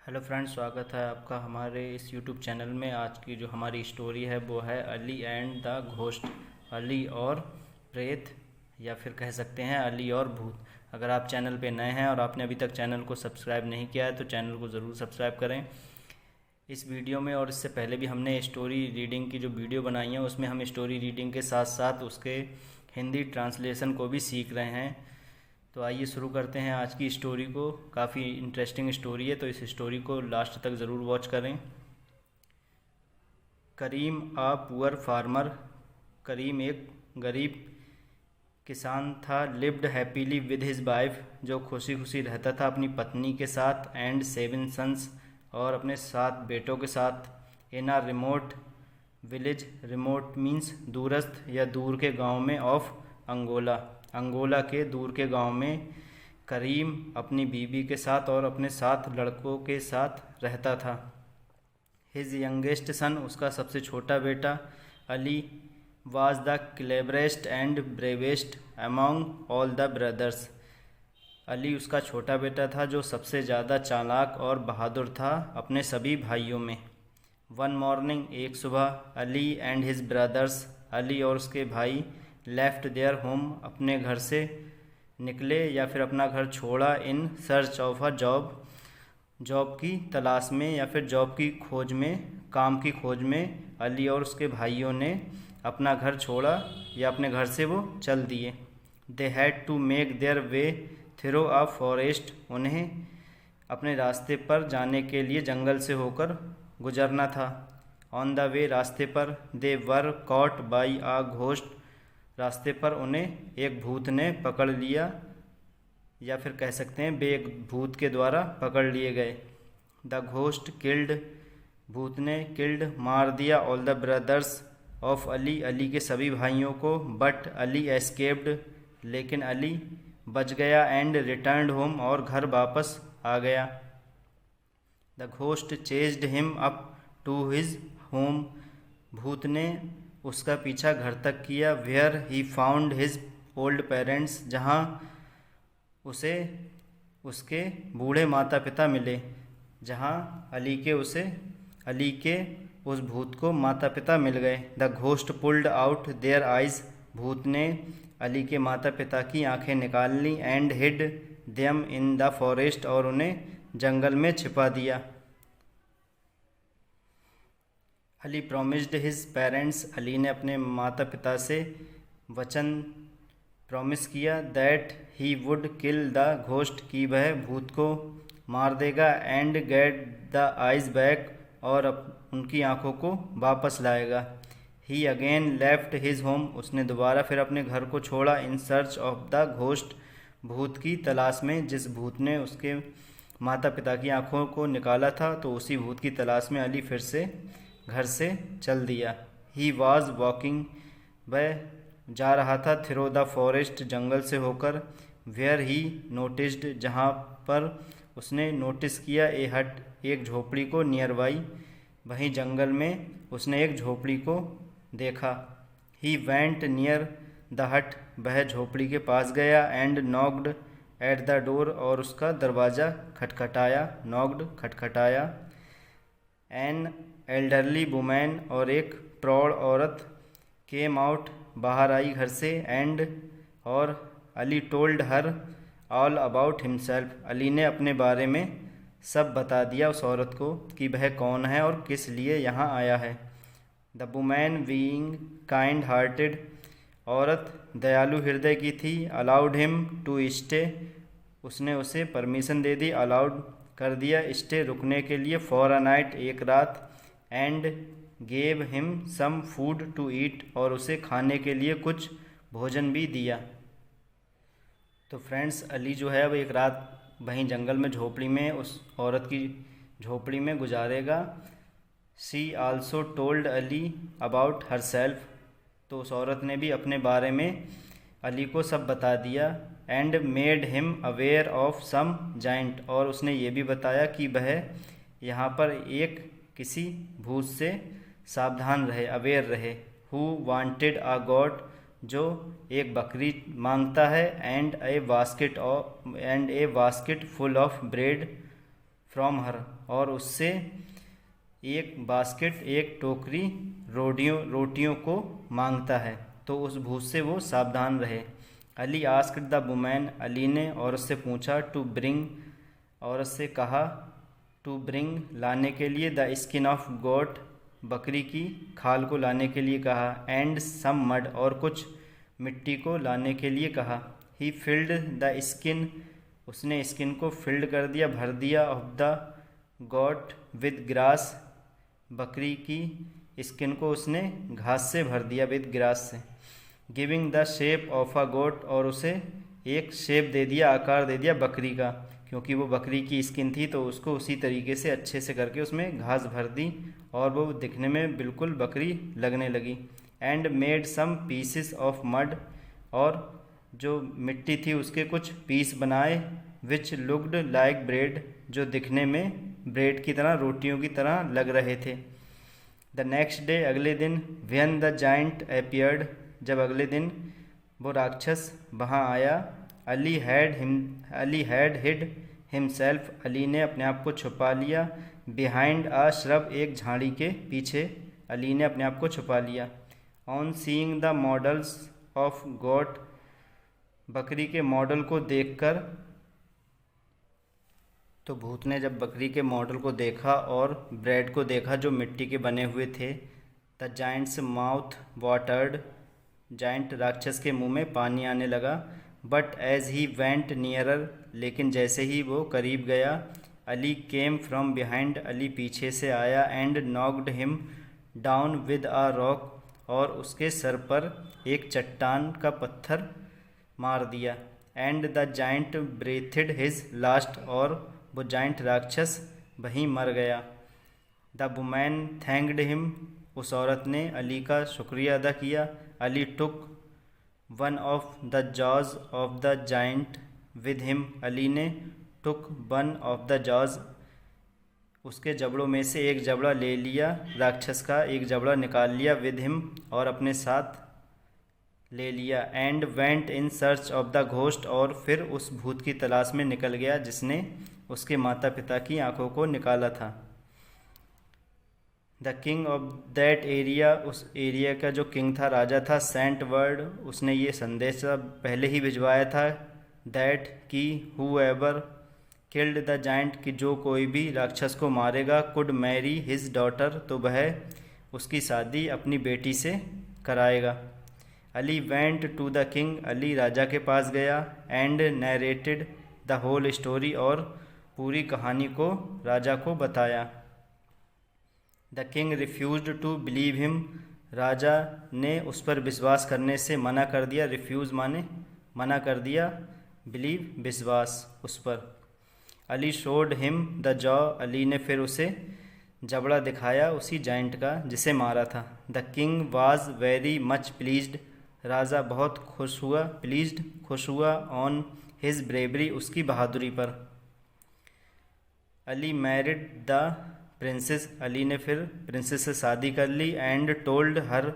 Hello friends, स्वागत है आपका हमारे इस यूट्यूब चैनल में। आज की जो हमारी स्टोरी है वो है Ali and the ghost. Ali और प्रेत, या फिर कह सकते हैं अली और भूत। अगर आप चैनल पे नए हैं और आपने अभी तक चैनल को सब्सक्राइब नहीं किया है तो चैनल को ज़रूर सब्सक्राइब करें। इस वीडियो में और इससे पहले भी हमने स्टोरी रीडिंग की जो वीडियो बनाई है उसमें हम स्टोरी रीडिंग के साथ साथ उसके हिंदी ट्रांसलेशन को भी सीख रहे हैं। तो आइए शुरू करते हैं आज की स्टोरी को। काफ़ी इंटरेस्टिंग स्टोरी है तो इस स्टोरी को लास्ट तक ज़रूर वॉच करें। करीम आ पुअर फार्मर। करीम एक गरीब किसान था। Lived happily with his wife, जो खुशी खुशी रहता था अपनी पत्नी के साथ, एंड 7 सन्स, और अपने 7 बेटों के साथ। इन आ रिमोट विलेज, रिमोट मीन्स दूरस्थ या दूर के गांव में, ऑफ अंगोला, अंगोला के दूर के गांव में करीम अपनी बीवी के साथ और अपने 7 लड़कों के साथ रहता था। हिज यंगेस्ट सन, उसका सबसे छोटा बेटा Ali, was the cleverest and bravest among all the brothers. Ali उसका छोटा बेटा था जो सबसे ज़्यादा चालाक और बहादुर था अपने सभी भाइयों में। वन मॉर्निंग, एक सुबह, Ali and his brothers, Ali और उसके भाई, लेफ्ट देयर होम, अपने घर से निकले या फिर अपना घर छोड़ा, in search of a job, job की तलाश में या फिर जॉब की खोज में, काम की खोज में। अली और उसके भाइयों ने अपना घर छोड़ा या अपने घर से वो चल दिए। They had to make their way through a forest, उन्हें अपने रास्ते पर जाने के लिए जंगल से होकर गुजरना था। ऑन द वे, रास्ते पर, they were caught by a ghost, रास्ते पर उन्हें एक भूत ने पकड़ लिया, या फिर कह सकते हैं वे एक भूत के द्वारा पकड़ लिए गए। द घोस्ट किल्ड, भूत ने किल्ड, मार दिया, all the brothers of Ali, Ali के सभी भाइयों को। बट अली एस्केप्ड, लेकिन अली बच गया, एंड रिटर्न्ड होम, और घर वापस आ गया। The ghost chased him up to his home, भूत ने उसका पीछा घर तक किया। Where he found his old parents, जहाँ उसे उसके बूढ़े माता पिता मिले। जहाँ अली के उस भूत को माता पिता मिल गए। The ghost pulled out their eyes, भूत ने अली के माता पिता की आंखें निकाल ली। And hid them in the forest, और उन्हें जंगल में छिपा दिया। Ali promised his parents, Ali ने अपने माता पिता से वचन प्रॉमिस किया, that he would kill the ghost, कि वह भूत को मार देगा, and get the eyes back, और उनकी आंखों को वापस लाएगा। He again left his home, उसने दोबारा फिर अपने घर को छोड़ा, in search of the ghost, भूत की तलाश में। जिस भूत ने उसके माता पिता की आंखों को निकाला था तो उसी भूत की तलाश में अली फिर से घर से चल दिया। ही वॉज वॉकिंग, वह जा रहा था, थ्रू द फॉरेस्ट, जंगल से होकर। वेयर ही नोटिस्ड, जहाँ पर उसने नोटिस किया, ए हट, एक झोपड़ी को, नियर बाई, वहीं जंगल में उसने एक झोपड़ी को देखा। ही वेंट नियर द हट, वह झोपड़ी के पास गया, and knocked at the door, और उसका दरवाज़ा खटखटाया, नॉक्ड, खटखटाया। एन एल्डरली वुमेन, और एक प्रौढ़ औरत, केम आउट, बाहर आई घर से, एंड, और Ali told her all about himself, Ali ने अपने बारे में सब बता दिया उस औरत को कि वह कौन है और किस लिए यहाँ आया है। The women being kind hearted, औरत दयालु हृदय की थी। अलाउड हिम टू स्टे, उसने उसे परमिशन दे दी, अलाउड कर दिया, स्टे, रुकने के लिए, फॉर अ नाइट, एक रात, and gave him some food to eat, और उसे खाने के लिए कुछ भोजन भी दिया। तो फ्रेंड्स, अली जो है वो एक रात वहीं जंगल में झोपड़ी में उस औरत की झोपड़ी में गुजारेगा। She also told Ali about herself, तो उस औरत ने भी अपने बारे में अली को सब बता दिया। And made him aware of some giant, और उसने ये भी बताया कि वह यहाँ पर एक किसी भूत से सावधान रहे, अवेयर रहे। हु वांटेड अ गॉड, जो एक बकरी मांगता है, and A basket full of bread from her, और उससे एक बास्केट, एक टोकरी रोटियों को मांगता है, तो उस भूत से वो सावधान रहे। Ali asked the woman, Ali ने औरत से पूछा, टू ब्रिंग, औरत से कहा, टू ब्रिंग लाने के लिए, द स्किन ऑफ गोट, बकरी की खाल को लाने के लिए कहा, एंड सम मड, और कुछ मिट्टी को लाने के लिए कहा। ही फिल्ड द स्किन, उसने स्किन को फिल्ड कर दिया, भर दिया, of the goat with grass, बकरी की स्किन को उसने घास से भर दिया, विद ग्रास से। Giving the shape of a goat, और उसे एक शेप दे दिया, आकार दे दिया बकरी का, क्योंकि वो बकरी की स्किन थी तो उसको उसी तरीके से अच्छे से करके उसमें घास भर दी और वो दिखने में बिल्कुल बकरी लगने लगी। And made some pieces of mud, और जो मिट्टी थी उसके कुछ पीस बनाए, विच लुक्ड लाइक ब्रेड, जो दिखने में ब्रेड की तरह, रोटियों की तरह लग रहे थे। द नेक्स्ट डे, अगले दिन, व्हेन द जाइंट अपीयर्ड, जब अगले दिन वो राक्षस वहाँ आया, Ali had hid himself, Ali ने अपने आप को छुपा लिया, बिहाइंड आ श्रब, एक झाड़ी के पीछे अली ने अपने आप को छुपा लिया। On seeing the models of goat, बकरी के मॉडल को देखकर, तो भूत ने जब बकरी के मॉडल को देखा और ब्रेड को देखा जो मिट्टी के बने हुए थे, the giants mouth watered, giant राक्षस के मुंह में पानी आने लगा। But as he went nearer, लेकिन जैसे ही वो करीब गया, Ali came from behind, Ali पीछे से आया, and knocked him down with a rock, और उसके सर पर एक चट्टान का पत्थर मार दिया। And the giant breathed his last, और वो जाइंट राक्षस वहीं मर गया। द वुमैन थैंक्ड हिम, उस औरत ने अली का शुक्रिया अदा किया। Ali took one of the jaws of the giant with him, Ali ने took one of the jaws, उसके जबड़ों में से एक जबड़ा ले लिया, राक्षस का एक जबड़ा निकाल लिया, विद हिम, और अपने साथ ले लिया। And went in search of the ghost, और फिर उस भूत की तलाश में निकल गया जिसने उसके माता पिता की आंखों को निकाला था। The king of that area, उस एरिया का जो किंग था, राजा था, सेंट वर्ड, उसने ये संदेश पहले ही भिजवाया था, दैट की who ever killed the giant, कि जो कोई भी राक्षस को मारेगा, कुड मैरी हिज डॉटर, तो वह उसकी शादी अपनी बेटी से कराएगा। Ali went to the king, Ali राजा के पास गया, and narrated the whole story, और पूरी कहानी को राजा को बताया। The king refused to believe him, राजा ने उस पर विश्वास करने से मना कर दिया, रिफ्यूज़ माने मना कर दिया, बिलीव विश्वास उस पर। Ali showed him the jaw, Ali ने फिर उसे जबड़ा दिखाया उसी जाइंट का जिसे मारा था। The king was very much pleased, राजा बहुत खुश हुआ ऑन हिज ब्रेवरी, उसकी बहादुरी पर। Ali married the princess, Ali ने फिर प्रिंसेस से शादी कर ली, and told her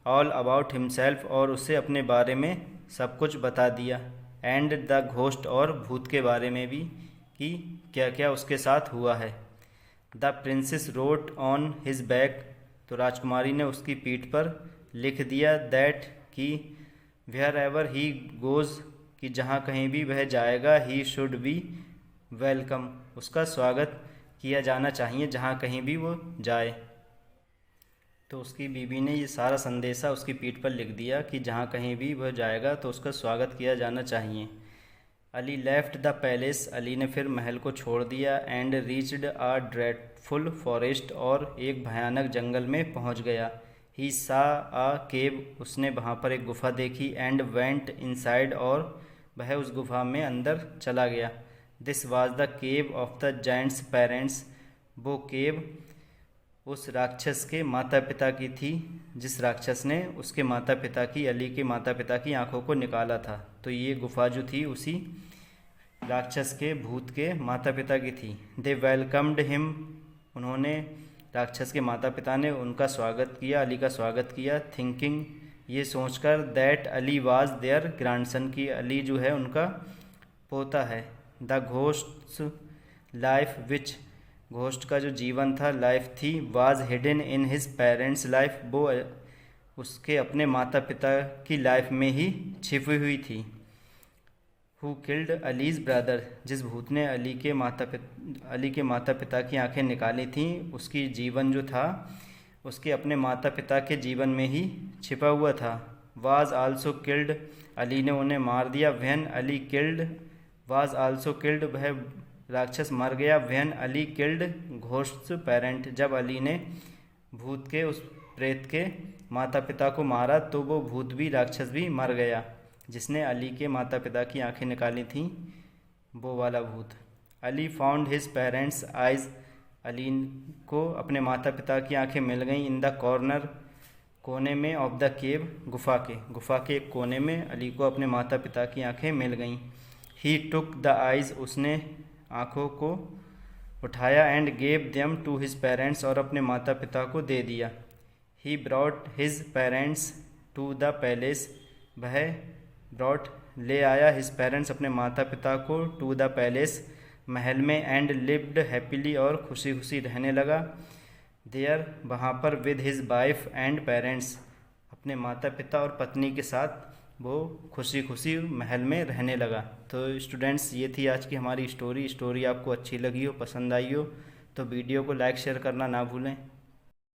all about himself, और उसे अपने बारे में सब कुछ बता दिया, एंड द घोस्ट, और भूत के बारे में भी कि क्या क्या उसके साथ हुआ है। The princess road on his back, तो राजकुमारी ने उसकी पीठ पर लिख दिया, दैट कि वेयर एवर ही गोज़, कि जहाँ कहीं भी वह जाएगा, ही शुड बी वेलकम, उसका स्वागत किया जाना चाहिए जहाँ कहीं भी वो जाए। तो उसकी बीवी ने ये सारा संदेशा उसकी पीठ पर लिख दिया कि जहाँ कहीं भी वह जाएगा तो उसका स्वागत किया जाना चाहिए। Ali left the palace, Ali ने फिर महल को छोड़ दिया, and reached a dreadful forest, और एक भयानक जंगल में पहुँच गया। ही सा आ केव, उसने वहाँ पर एक गुफा देखी, एंड वेंट इनसाइड, और वह उस गुफा में अंदर चला गया। This was the cave of the Giants parents, वो केव उस राक्षस के माता पिता की थी, जिस राक्षस ने उसके माता पिता की, अली के माता पिता की आंखों को निकाला था। तो ये गुफा जो थी उसी राक्षस के, भूत के माता पिता की थी। दे वेलकम्ड हिम, उन्होंने, राक्षस के माता पिता ने उनका स्वागत किया, अली का स्वागत किया, थिंकिंग, ये सोचकर, that Ali was their grandson, की अली जो है उनका पोता है। The ghost's life which ghost का जो जीवन था, लाइफ थी, was hidden in his parents life, वो उसके अपने माता पिता की लाइफ में ही छिपी हुई थी। हु किल्ड अलीज ब्रदर, जिस भूत ने अली के माता पिता की आंखें निकाली थीं, उसकी जीवन जो था उसके अपने माता पिता के जीवन में ही छिपा हुआ था। वाज आल्सो किल्ड, अली ने उन्हें मार दिया। When Ali killed was also killed, वह राक्षस मर गया। When Ali killed ghost parent, जब अली ने भूत के उस प्रेत के माता पिता को मारा तो वो भूत भी, राक्षस भी मर गया। जिसने अली के माता पिता की आंखें निकाली थीं, वो वाला भूत। Ali found his parents eyes, Ali को अपने माता पिता की आंखें मिल गईं। इन द कॉर्नर, कोने में, ऑफ द केव, गुफा के एक कोने में अली को अपने माता पिता की आंखें मिल गईं। ही टुक द आइज, उसने आंखों को उठाया। And gave them to his parents, और अपने माता पिता को दे दिया। He brought his parents to the palace, वह ब्रॉट ले आया, हिज पेरेंट्स अपने माता पिता को, टू द पैलेस महल में। एंड लिव्ड हैप्पीली, और खुशी खुशी रहने लगा। देयर, वहाँ पर, with his wife and parents, अपने माता पिता और पत्नी के साथ वो खुशी खुशी महल में रहने लगा। तो स्टूडेंट्स, ये थी आज की हमारी स्टोरी आपको अच्छी लगी हो, पसंद आई हो तो वीडियो को लाइक शेयर करना ना भूलें।